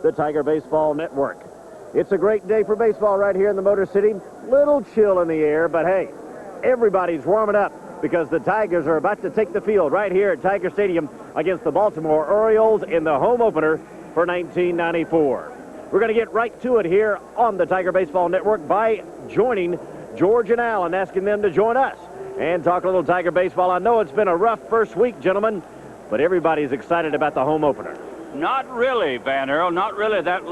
the Tiger Baseball Network. It's a great day for baseball right here in the Motor City. Little chill in the air, but hey, everybody's warming up because the Tigers are about to take the field right here at Tiger Stadium against the Baltimore Orioles in the home opener for 1994. We're going to get right to it here on the Tiger Baseball Network by joining George and Al and asking them to join us and talk a little Tiger baseball. I know it's been a rough first week, gentlemen, but everybody's excited about the home opener. Not really, Van Earl. Not really that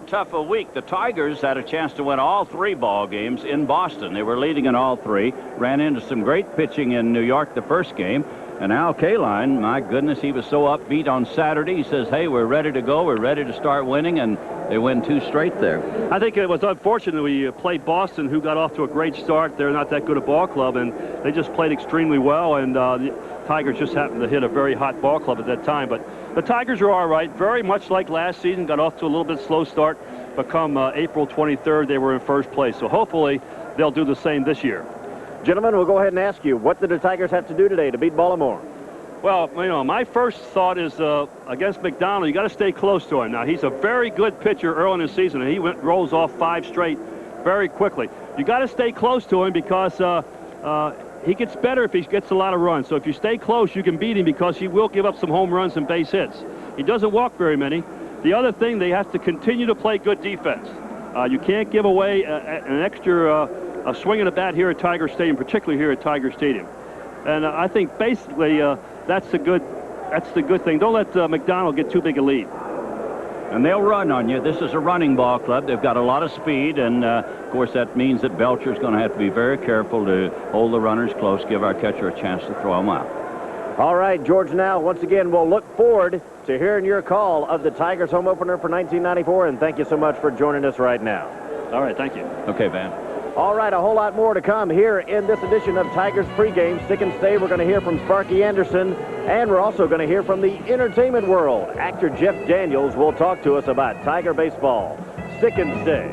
tough a week. The Tigers had a chance to win all 3 ball games in Boston. They were leading in all 3. Ran into some great pitching in New York the first game. And Al Kaline, my goodness, he was so upbeat on Saturday. He says, hey, we're ready to go. We're ready to start winning. And they win 2 straight there. I think it was unfortunate we played Boston, who got off to a great start. They're not that good a ball club, and they just played extremely well. And the Tigers just happened to hit a very hot ball club at that time. But the Tigers are all right, very much like last season. Got off to a little bit slow start, but come April 23rd, they were in first place. So hopefully they'll do the same this year. Gentlemen, we'll go ahead and ask you, what did the Tigers have to do today to beat Baltimore? Well, you know, my first thought is against McDonald, you got to stay close to him. Now, he's a very good pitcher early in the season, and he rolls off 5 straight very quickly. You got to stay close to him because he gets better if he gets a lot of runs. So if you stay close, you can beat him because he will give up some home runs and base hits. He doesn't walk very many. The other thing, they have to continue to play good defense. You can't give away an extra a swing of the bat here at Tiger Stadium, particularly here at Tiger Stadium. And I think basically that's the good thing. Don't let McDonald get too big a lead. And they'll run on you. This is a running ball club. They've got a lot of speed, and of course that means that Belcher's going to have to be very careful to hold the runners close, give our catcher a chance to throw them out. All right, George, now once again we'll look forward to hearing your call of the Tigers home opener for 1994, and thank you so much for joining us right now. All right, thank you. Okay, Van. All right, a whole lot more to come here in this edition of Tigers pregame. Stick and stay. We're going to hear from Sparky Anderson, and we're also going to hear from the entertainment world. Actor Jeff Daniels will talk to us about Tiger baseball. Stick and stay.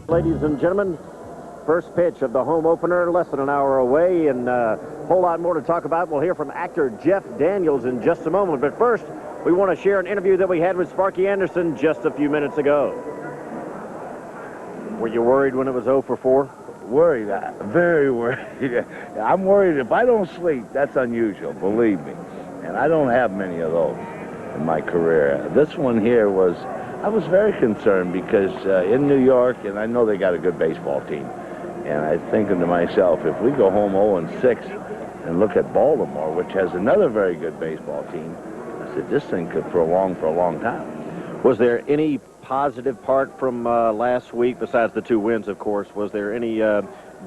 Ladies and gentlemen, first pitch of the home opener, less than an hour away, and a whole lot more to talk about. We'll hear from actor Jeff Daniels in just a moment. But first, we want to share an interview that we had with Sparky Anderson just a few minutes ago. Were you worried when it was 0 for 4? Worried, very worried. I'm worried if I don't sleep. That's unusual, believe me. And I don't have many of those in my career. This one here I was very concerned because in New York, and I know they got a good baseball team, and I'm thinking to myself, if we go home 0-6 and look at Baltimore, which has another very good baseball team, I said, this thing could prolong for a long time. Was there any positive part from last week, besides the 2 wins, of course? Was there any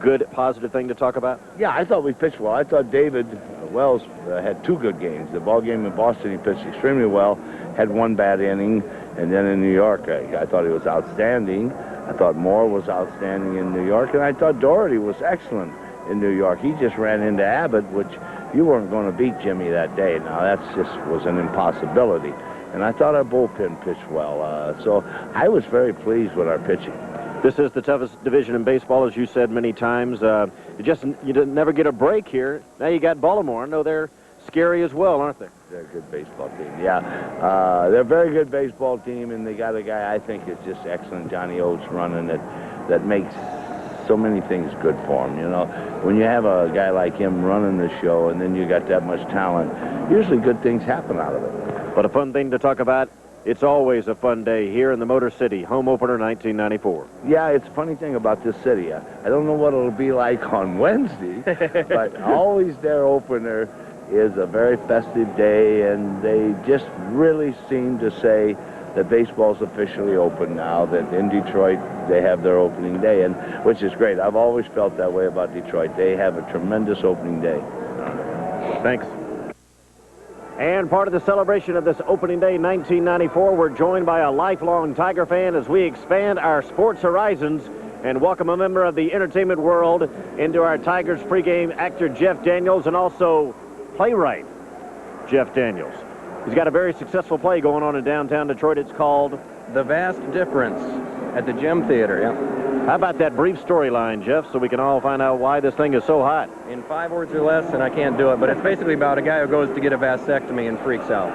good positive thing to talk about? Yeah, I thought we pitched well. I thought David Wells had 2 good games. The ball game in Boston, he pitched extremely well, had 1 bad inning, and then in New York, I thought he was outstanding. I thought Moore was outstanding in New York, and I thought Doherty was excellent in New York. He just ran into Abbott, which you weren't going to beat Jimmy that day. Now, that just was an impossibility. And I thought our bullpen pitched well. So I was very pleased with our pitching. This is the toughest division in baseball, as you said many times. You didn't never get a break here. Now you got Baltimore. I know they're scary as well, aren't they? They're a good baseball team, yeah. They're a very good baseball team, and they got a guy I think is just excellent, Johnny Oates, running it, that makes so many things good for him, you know. When you have a guy like him running the show and then you got that much talent, usually good things happen out of it. But a fun thing to talk about, it's always a fun day here in the Motor City, home opener 1994. Yeah, it's a funny thing about this city. I don't know what it'll be like on Wednesday, but always their opener is a very festive day, and they just really seem to say that baseball's officially open now, that in Detroit they have their opening day, and which is great. I've always felt that way about Detroit. They have a tremendous opening day. Thanks. And part of the celebration of this opening day 1994, we're joined by a lifelong Tiger fan as we expand our sports horizons and welcome a member of the entertainment world into our Tigers pregame, actor Jeff Daniels, and also playwright Jeff Daniels. He's got a very successful play going on in downtown Detroit. It's called The Vast Difference at the Gem Theater. Yeah. How about that brief storyline, Jeff, so we can all find out why this thing is so hot? In 5 words or less, and I can't do it, but it's basically about a guy who goes to get a vasectomy and freaks out.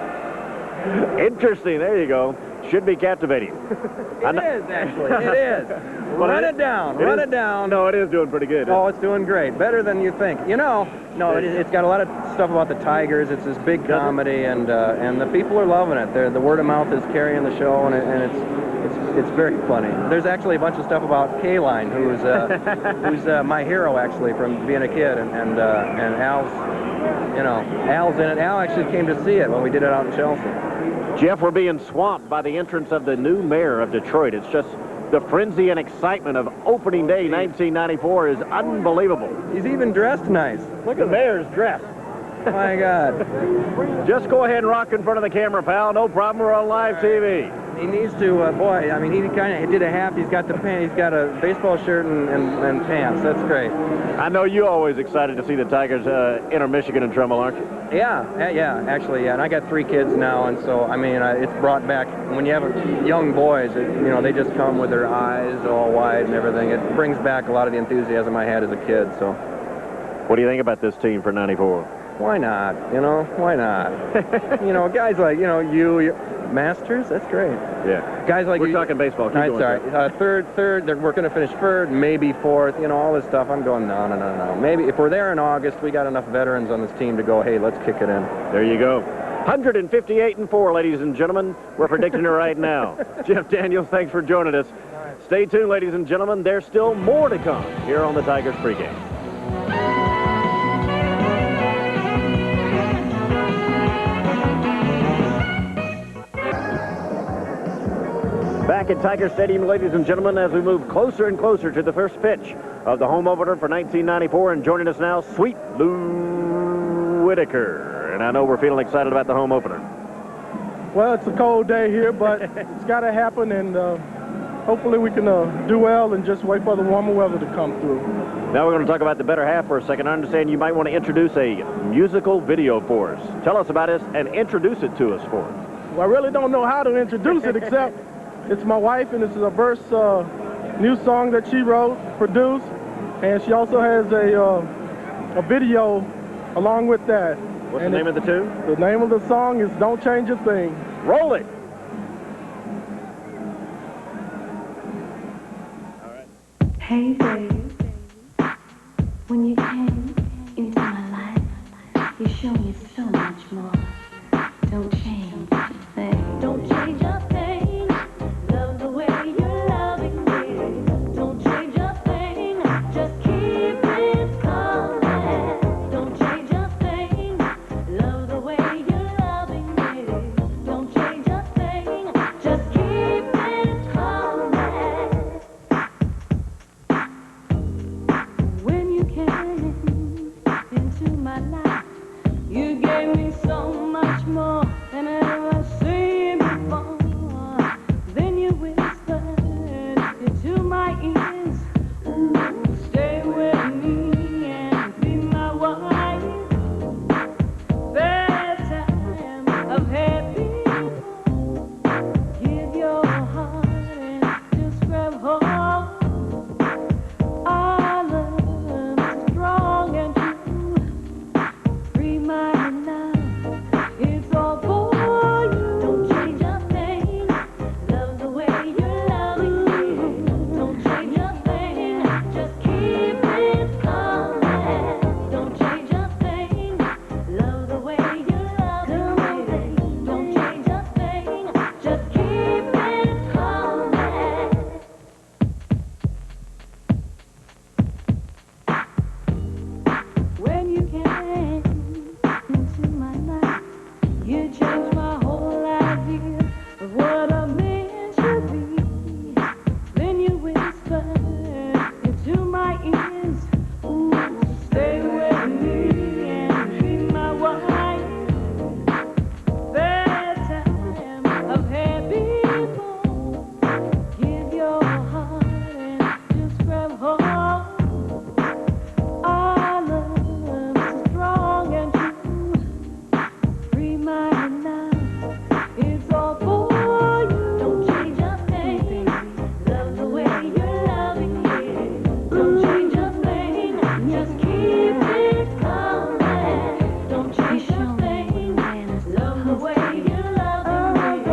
Interesting. There you go. Should be captivating. It is, actually. It is. Well, Run it down. Run it down. No, it is doing pretty good. Oh, it's doing great. Better than you think. You know, no, it's got a lot of stuff about the Tigers. It's this big comedy, and the people are loving it. The word of mouth is carrying the show, and it's very funny. There's actually a bunch of stuff about K-Line, who's my hero actually from being a kid, and Al's in it. Al actually came to see it when we did it out in Chelsea. Jeff, we're being swamped by the entrance of the new mayor of Detroit. It's just the frenzy and excitement of opening day 1994 is unbelievable. He's even dressed nice. Look at the mayor's dress. My God. Just go ahead and rock in front of the camera, pal. No problem. We're on live TV. He needs to, boy, I mean, he kind of did a half. He's got the pants. He's got a baseball shirt and pants. That's great. I know you're always excited to see the Tigers enter Michigan in Trumbull, aren't you? Yeah, actually, yeah. And I got 3 kids now, and so, I mean, it's brought back, when you have young boys, they just come with their eyes all wide and everything. It brings back a lot of the enthusiasm I had as a kid, so. What do you think about this team for 94? Why not? Why not? Guys like, you Masters, that's great. Yeah. Guys like we're talking baseball. Keep going, sorry. Third, we're going to finish third, maybe fourth, all this stuff. I'm going, no. Maybe if we're there in August, we got enough veterans on this team to go, hey, let's kick it in. There you go. 158-4, ladies and gentlemen. We're predicting it right now. Jeff Daniels, thanks for joining us. Stay tuned, ladies and gentlemen. There's still more to come here on the Tigers pregame. Back at Tiger Stadium, ladies and gentlemen, as we move closer and closer to the first pitch of the home opener for 1994. And joining us now, Sweet Lou Whitaker. And I know we're feeling excited about the home opener. Well, it's a cold day here, but it's got to happen, and hopefully we can do well and just wait for the warmer weather to come through. Now we're going to talk about the better half for a second. I understand you might want to introduce a musical video for us. Tell us about it and introduce it to us for us. Well, I really don't know how to introduce it, except it's my wife, and this is a verse, new song that she wrote, produced, and she also has a video along with that. What's the name of the tune? The name of the song is Don't Change a Thing. Roll it. All right. Hey, babe, when you came into my life, you showed me so much more. Don't change a thing. Don't change a thing. Love the way you're loving me. Don't change a thing. Just keep it coming. Don't change a thing. Love the way you're loving me. Don't change a thing. Just keep it coming. When you came into my life, you gave me so much more than I ever seen before. Then you whispered into my ears, ooh, stay with me and be my wife. That time I've had before. Give your heart and just grab hold. Our love is strong and true. Free my love, it's all for you. Don't change a thing. Love the way you're loving me. Don't change a thing. Just keep it coming. Don't change a thing. Love the way you're loving me. Don't change a thing. Just keep it coming. When you came into my life, you changed my whole idea of what a man should be. Then you whispered into my ears, ooh, stay with me and be my wife. That time I've had before. Give your heart and just grab hold. Our love is strong and true. Free my love, it's all for you. Don't change a thing. Love the way you're loving me. the way you love me.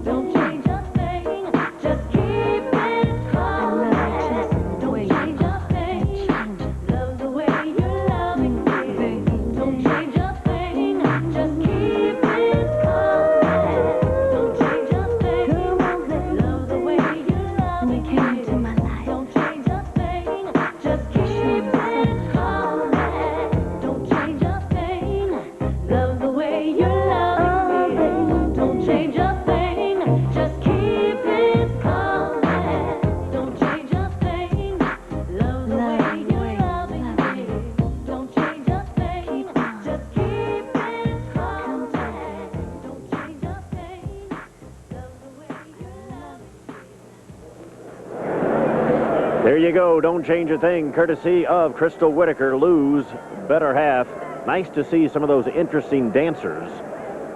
Don't change a thing. Just keep it calm. Don't change a thing. Love the way you're loving me. Don't change a thing. Just keep it calm. Don't change a thing. Love the way you're loving me. Came into my life. Don't change a thing. Just keep it calm. Don't change a thing. Love the way you're loving me. Don't change a thing. Just keep it calm. Don't change a thing. Love the way you're loving me. Don't change a thing. Just keep it calm. Don't change a thing. Love the way you're loving me. There you go. Don't change a thing. Courtesy of Crystal Whitaker, Lou's better half. Nice to see some of those interesting dancers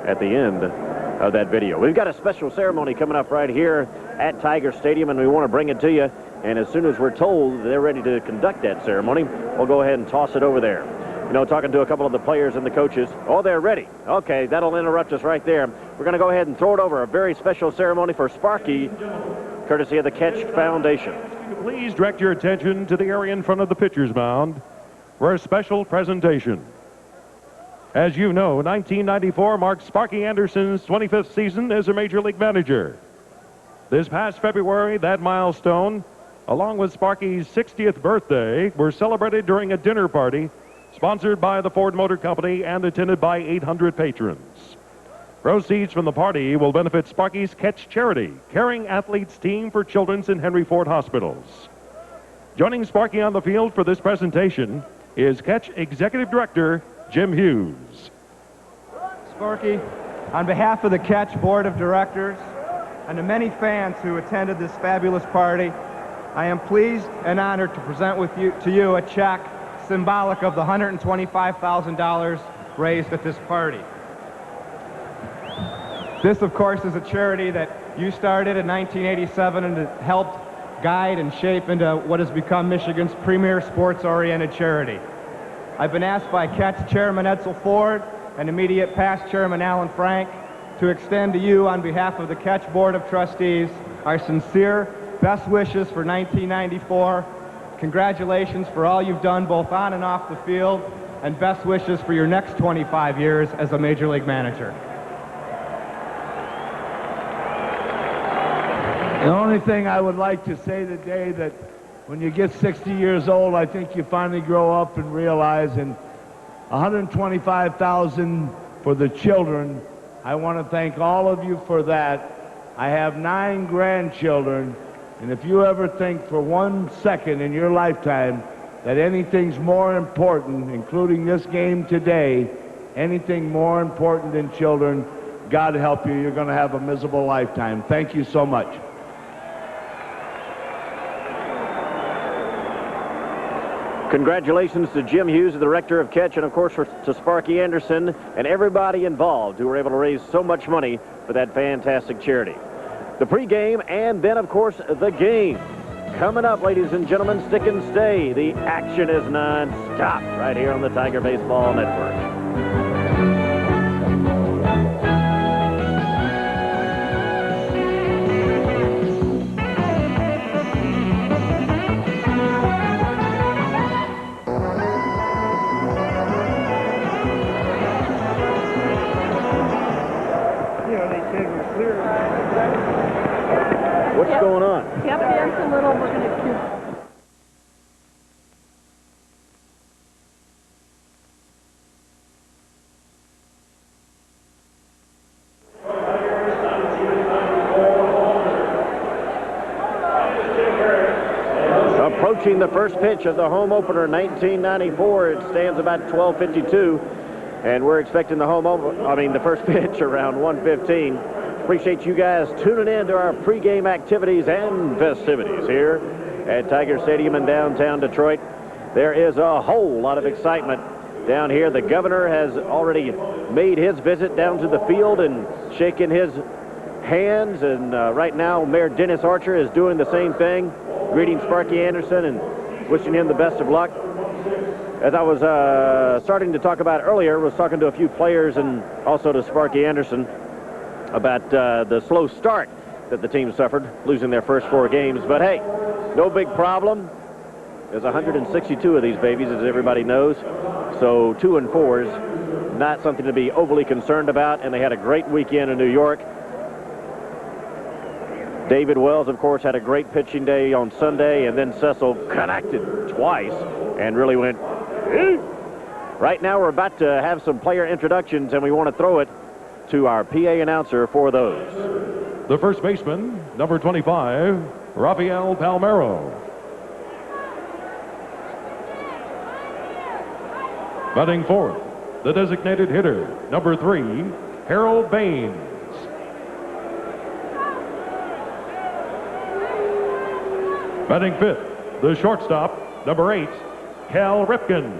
at the end of that video. We've got a special ceremony coming up right here at Tiger Stadium, and we want to bring it to you. And as soon as we're told they're ready to conduct that ceremony, we'll go ahead and toss it over there. You know, talking to a couple of the players and the coaches. Oh, they're ready. Okay, that'll interrupt us right there. We're going to go ahead and throw it over. A very special ceremony for Sparky, courtesy of the Catch Foundation. Please direct your attention to the area in front of the pitcher's mound for a special presentation. As you know, 1994 marks Sparky Anderson's 25th season as a Major League manager. This past February, that milestone, along with Sparky's 60th birthday, were celebrated during a dinner party sponsored by the Ford Motor Company and attended by 800 patrons. Proceeds from the party will benefit Sparky's Catch Charity, Caring Athletes Team for Children's in Henry Ford Hospitals. Joining Sparky on the field for this presentation is Catch Executive Director Jim Hughes. Sparky, on behalf of the Catch Board of Directors and the many fans who attended this fabulous party, I am pleased and honored to present to you a check symbolic of the $125,000 raised at this party. This, of course, is a charity that you started in 1987 and it helped guide and shape into what has become Michigan's premier sports-oriented charity. I've been asked by Catch Chairman Edsel Ford and immediate past Chairman Alan Frank to extend to you, on behalf of the Catch Board of Trustees, our sincere best wishes for 1994. Congratulations for all you've done both on and off the field, and best wishes for your next 25 years as a Major League manager. The only thing I would like to say today, that when you get 60 years old, I think you finally grow up and realize, and $125,000 for the children, I want to thank all of you for that. I have 9 grandchildren, and if you ever think for 1 second in your lifetime that anything's more important, including this game today, anything more important than children, God help you, you're going to have a miserable lifetime. Thank you so much. Congratulations to Jim Hughes, the director of Catch, and of course to Sparky Anderson and everybody involved who were able to raise so much money for that fantastic charity. The pregame and then, of course, the game. Coming up, ladies and gentlemen, stick and stay. The action is non-stop right here on the Tiger Baseball Network. What's going on? Yep, dance a little. We're going to cue. Approaching the first pitch of the home opener 1994. It stands about 12:52, and we're expecting the first pitch around 1:15. Appreciate you guys tuning in to our pregame activities and festivities here at Tiger Stadium in downtown Detroit. There is a whole lot of excitement down here. The governor has already made his visit down to the field and shaken his hands, and right now Mayor Dennis Archer is doing the same thing, greeting Sparky Anderson and wishing him the best of luck. As I was starting to talk about earlier, was talking to a few players and also to Sparky Anderson about the slow start that the team suffered, losing their first 4 games. But hey, no big problem. There's 162 of these babies, as everybody knows. So 2 and 4s, not something to be overly concerned about. And they had a great weekend in New York. David Wells, of course, had a great pitching day on Sunday, and then Cecil connected twice and really went. Right now, we're about to have some player introductions, and we want to throw it to our PA announcer for those. The first baseman, number 25, Rafael Palmeiro. Batting fourth, the designated hitter, number 3, Harold Baines. Batting fifth, the shortstop, number 8, Cal Ripken.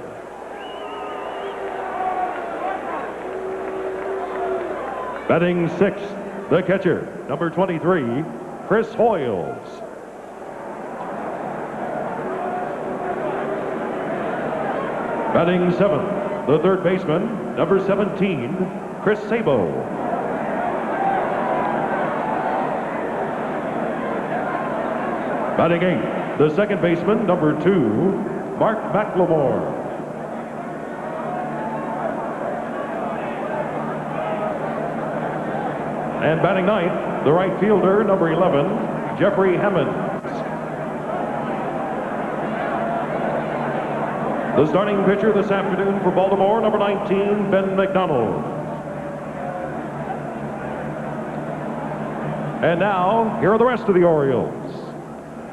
Batting sixth, the catcher, number 23, Chris Hoyles. Batting seventh, the third baseman, number 17, Chris Sabo. Batting eighth, the second baseman, number 2, Mark McLemore. And batting ninth, the right fielder, number 11, Jeffrey Hammond. The starting pitcher this afternoon for Baltimore, number 19, Ben McDonald. And now, here are the rest of the Orioles.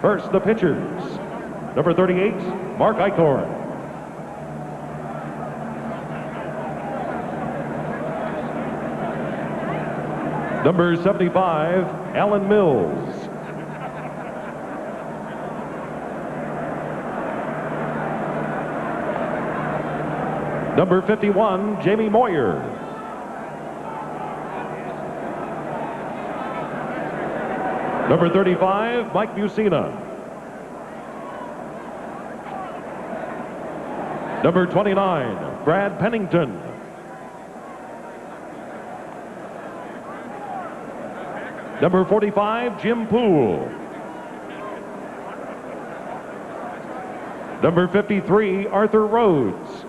First, the pitchers. Number 38, Mark Eichhorn. Number 75, Alan Mills. Number 51, Jamie Moyer. Number 35, Mike Mussina. Number 29, Brad Pennington. Number 45, Jim Poole. Number 53, Arthur Rhodes.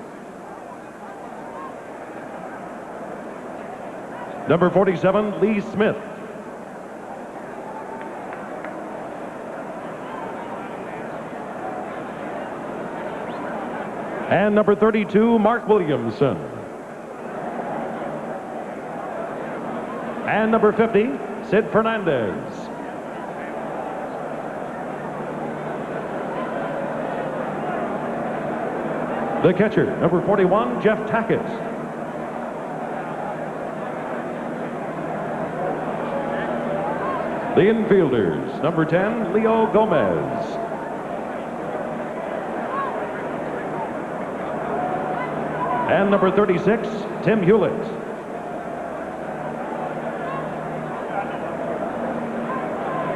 Number 47, Lee Smith. And number 32, Mark Williamson. And number 50, Sid Fernandez. The catcher, number 41, Jeff Tackett. The infielders, number 10, Leo Gomez. And number 36, Tim Hewlett.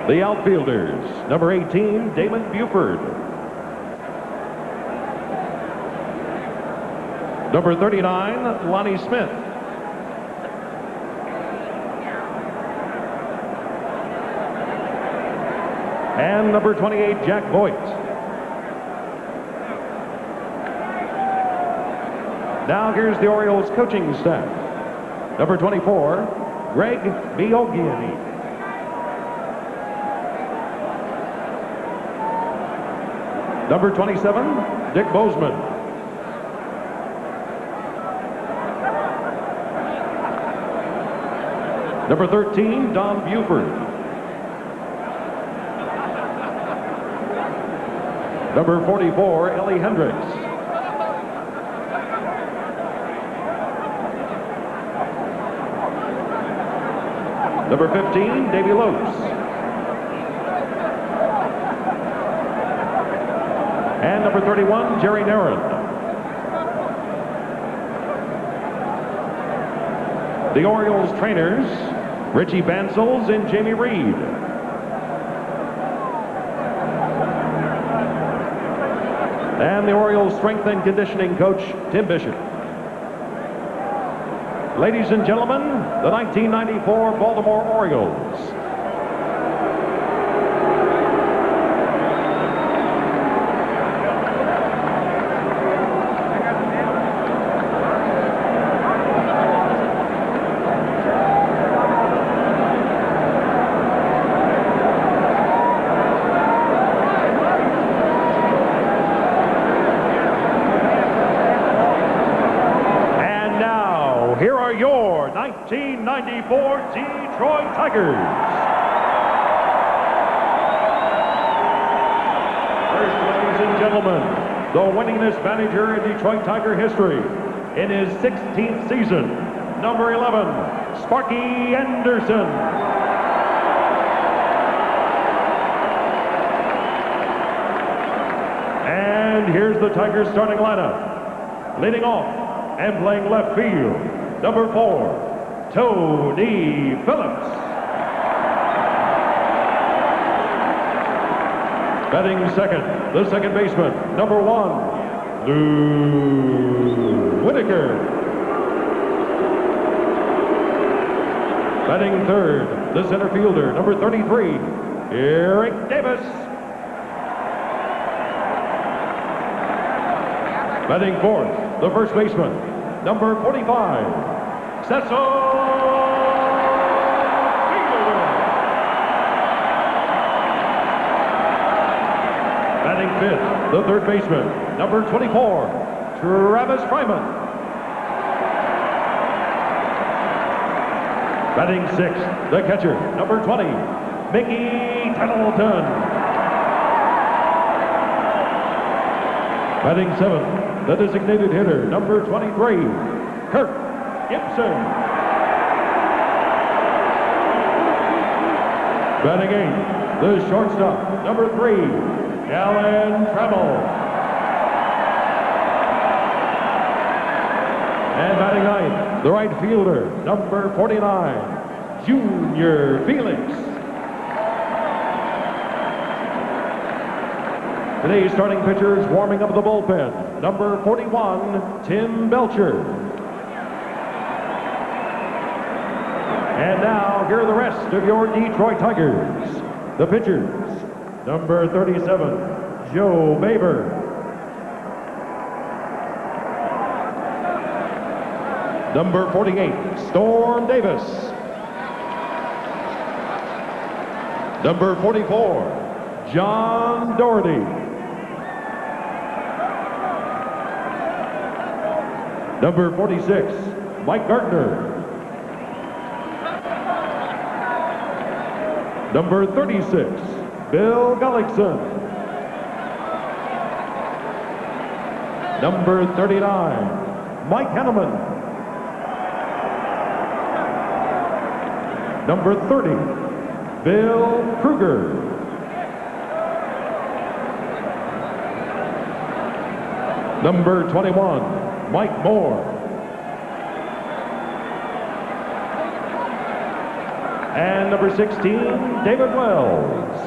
The outfielders, number 18, Damon Buford. Number 39, Lonnie Smith. And number 28, Jack Voigt. Now here's the Orioles coaching staff. Number 24, Greg Bioghiani. Number 27, Dick Bozeman. Number 13, Don Buford. Number 44, Ellie Hendricks. Number 15, Davey Lopes. And number 31, Jerry Narron. The Orioles trainers, Richie Bansels and Jamie Reed. and the Orioles strength and conditioning coach, Tim Bishop. Ladies and gentlemen, the 1994 Baltimore Orioles. Here are your 1994 Detroit Tigers. First, ladies and gentlemen, the winningest manager in Detroit Tiger history in his 16th season, number 11, Sparky Anderson. And here's the Tigers starting lineup. Leading off and playing left field, number 4, Tony Phillips. Batting second, the second baseman, number 1, Lou Whitaker. Batting third, the center fielder, number 33, Eric Davis. Batting fourth, the first baseman, number 45, Cecil Fielder. Batting fifth, the third baseman, number 24, Travis Fryman. Batting sixth, the catcher, number 20, Mickey Tettleton. Batting seventh, the designated hitter, number 23, Kirk Gibson. Batting eighth, the shortstop, number 3, Alan Trammell. And batting ninth, the right fielder, number 49, Junior Felix. Today's starting pitchers warming up the bullpen. Number 41, Tim Belcher. And now, here are the rest of your Detroit Tigers. The pitchers, number 37, Joe Baber. Number 48, Storm Davis. Number 44, John Doherty. Number 46, Mike Gardner. Number 36, Bill Gullickson. Number 39, Mike Henneman. Number 30, Bill Kruger. Number 21, Mike Moore. And number 16, David Wells.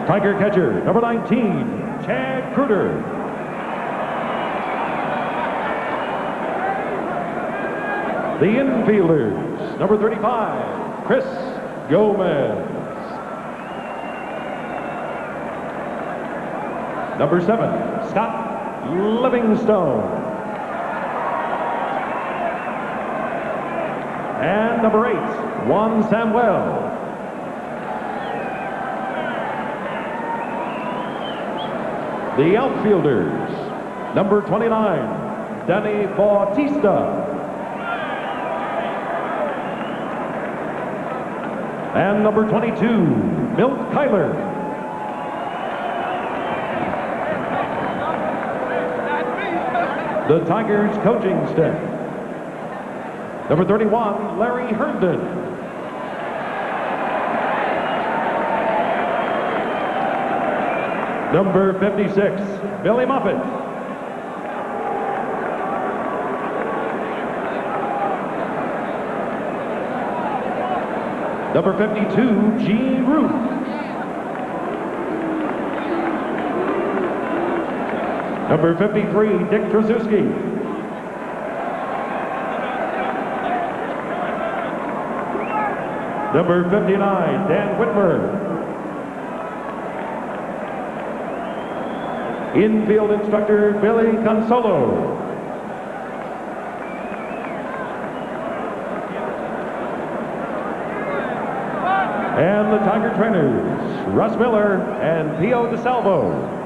Tiger catcher, number 19, Chad Kreuter. The infielders, number 35, Chris Gomez. Number 7, Scott Livingstone. And number 8, Juan Samuel. The outfielders, number 29, Danny Bautista. And number 22, Milt Kyler. The Tigers coaching staff. Number 31, Larry Herndon. Number 56, Billy Moffitt. Number 52, Gene Ruth. Number 53, Dick Tracewski. Number 59, Dan Whitmer. Infield instructor, Billy Consolo. And the Tiger trainers, Russ Miller and Pio DeSalvo.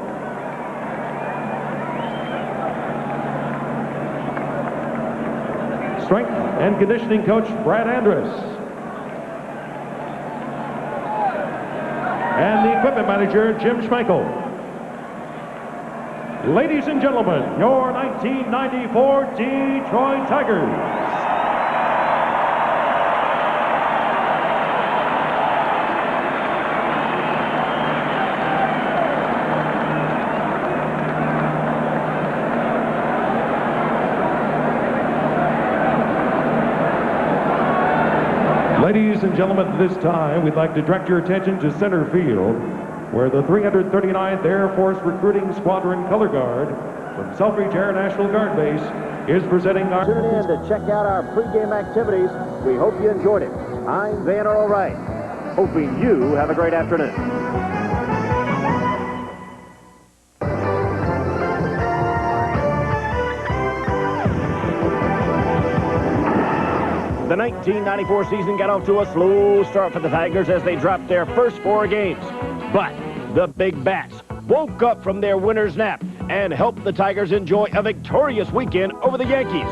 Strength and conditioning coach, Brad Andrus. And the equipment manager, Jim Schmeichel. Ladies and gentlemen, your 1994 Detroit Tigers. Ladies and gentlemen, at this time, we'd like to direct your attention to center field, where the 339th Air Force Recruiting Squadron Color Guard from Selfridge Air National Guard Base is presenting our... Tune in to check out our pregame activities. We hope you enjoyed it. I'm Van Earl Wright, hoping you have a great afternoon. The 1994 season got off to a slow start for the Tigers as they dropped their first 4 games. But the Big Bats woke up from their winter's nap and helped the Tigers enjoy a victorious weekend over the Yankees.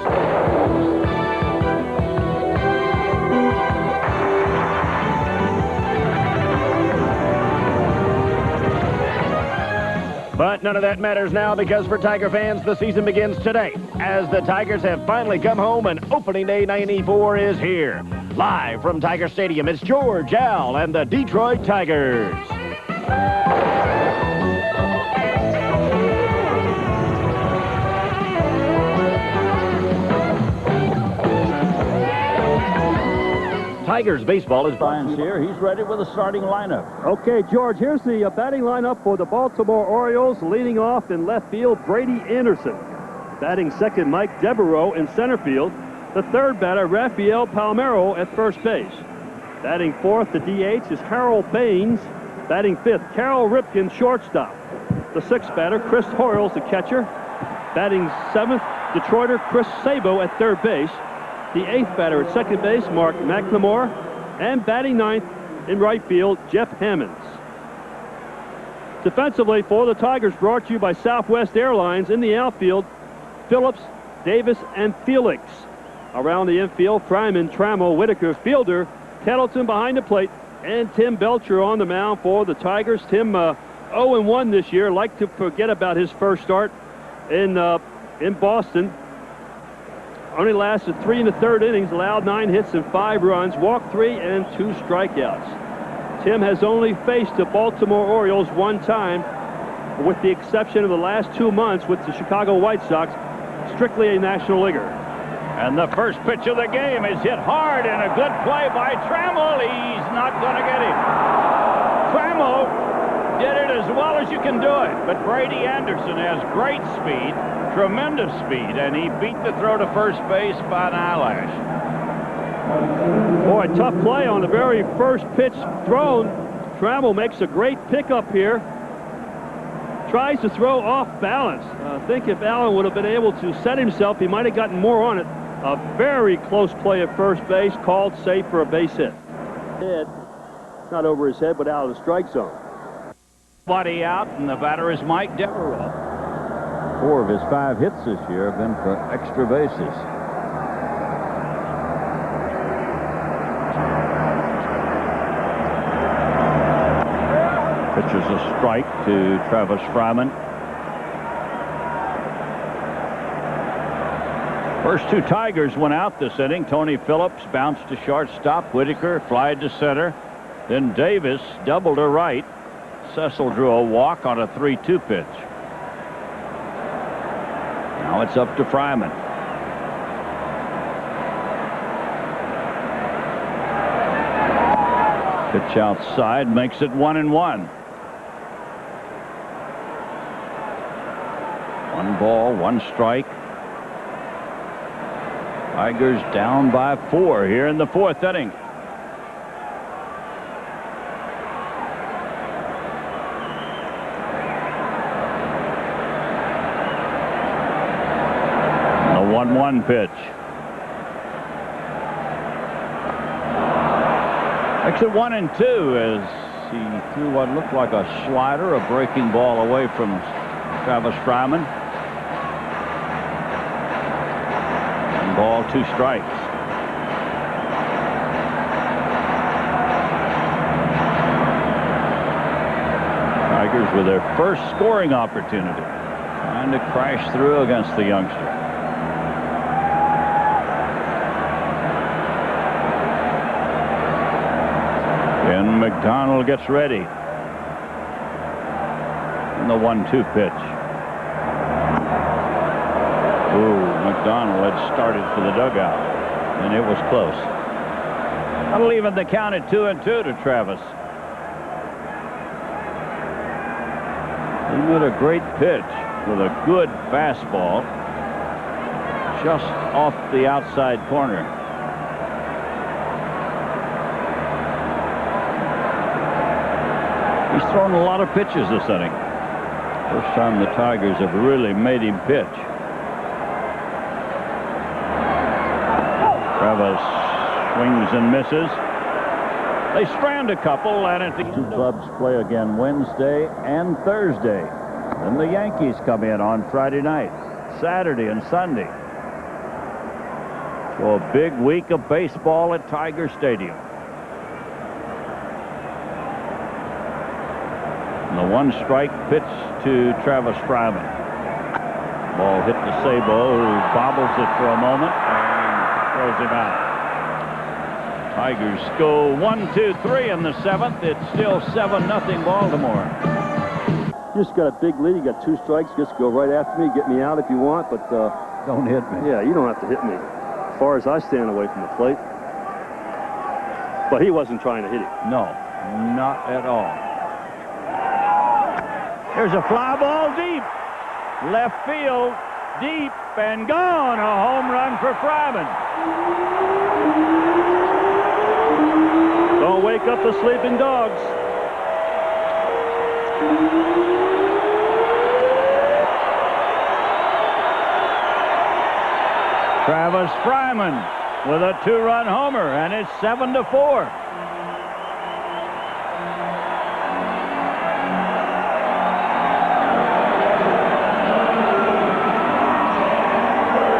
But none of that matters now, because for Tiger fans, the season begins today as the Tigers have finally come home and opening day 94 is here. Live from Tiger Stadium, it's George, Al, and the Detroit Tigers. Tigers baseball is... Brian's here. He's ready with the starting lineup. Okay, George, here's the batting lineup for the Baltimore Orioles. Leading off in left field, Brady Anderson. Batting second, Mike Devereaux in center field. The third batter, Rafael Palmeiro at first base. Batting fourth, the DH, is Harold Baines. Batting fifth, Carol Ripken, shortstop. The sixth batter, Chris Hoyles, the catcher. Batting seventh, Detroiter Chris Sabo at third base. The eighth batter at second base, Mark McLemore. And batting ninth in right field, Jeff Hammonds. Defensively for the Tigers, brought to you by Southwest Airlines. In the outfield, Phillips, Davis, and Felix. Around the infield, Fryman, Trammell, Whitaker, Fielder, Kettleton behind the plate, and Tim Belcher on the mound for the Tigers. Tim 0-1 this year. Like to forget about his first start in Boston. Only lasted 3 1/3 innings, allowed 9 hits and 5 runs, walked 3 and 2 strikeouts. Tim has only faced the Baltimore Orioles one time, with the exception of the last 2 months with the Chicago White Sox, strictly a National Leaguer. And the first pitch of the game is hit hard, and a good play by Trammell. He's not going to get him. Trammell did it as well as you can do it, but Brady Anderson has great speed, tremendous speed, and he beat the throw to first base by an eyelash. Boy, tough play on the very first pitch thrown. Trammell makes a great pickup here. Tries to throw off balance. I think if Allen would have been able to set himself, he might have gotten more on it. A very close play at first base, called safe for a base hit. Not over his head, but out of the strike zone. Body out, and the batter is Mike Devereaux. 4 of his 5 hits this year have been for extra bases. Pitches a strike to Travis Fryman. First 2 Tigers went out this inning. Tony Phillips bounced to shortstop. Whitaker flied to center. Then Davis doubled to right. Cecil drew a walk on a 3-2 pitch. Now it's up to Fryman. Pitch outside makes it 1-1. 1 1 ball, 1 strike. Tigers down by 4 here in the 4th inning. The 1-1 pitch. Makes it 1-2 as he threw what looked like a slider, a breaking ball away from Travis Fryman. 1 ball, 2 strikes. Tigers with their first scoring opportunity, trying to crash through against the youngster. And McDonald gets ready. And the 1-2 pitch. Ooh, McDonald had started for the dugout, and it was close. That'll even the count at 2-2 to Travis. He made a great pitch with a good fastball just off the outside corner. He's thrown a lot of pitches this inning. First time the Tigers have really made him pitch. Travis swings and misses. They strand a couple, and at the 2 clubs play again Wednesday and Thursday. Then the Yankees come in on Friday night, Saturday and Sunday. So a big week of baseball at Tiger Stadium. And the 1 strike pitch to Travis Fryman. Ball hit to Sabo, who bobbles it for a moment and throws him out. Tigers go 1-2-3 in the 7th. It's still 7-0 Baltimore. You just got a big lead. You got 2 strikes. Just go right after me. Get me out if you want, but don't hit me. Yeah, you don't have to hit me. As far as I stand away from the plate. But he wasn't trying to hit it. No, not at all. There's a fly ball deep. Left field, deep and gone. A home run for Fryman. Don't wake up the sleeping dogs. Travis Fryman with a 2-run homer, and it's 7-4.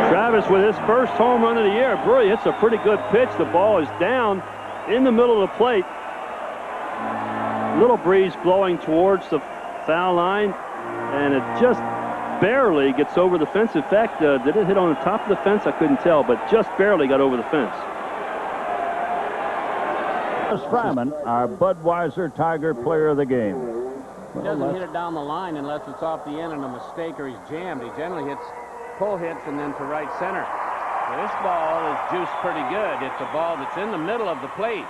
Travis with his first home run of the year. Breuer hits a pretty good pitch. The ball is down in the middle of the plate. Little breeze blowing towards the foul line, and it just barely gets over the fence. In fact, did it hit on the top of the fence? I couldn't tell, but just barely got over the fence. Fryman, our Budweiser Tiger player of the game. He doesn't hit it down the line unless it's off the end and a mistake or he's jammed. He generally hits pull hits and then to right center. Well, this ball is juiced pretty good. It's a ball that's in the middle of the plate.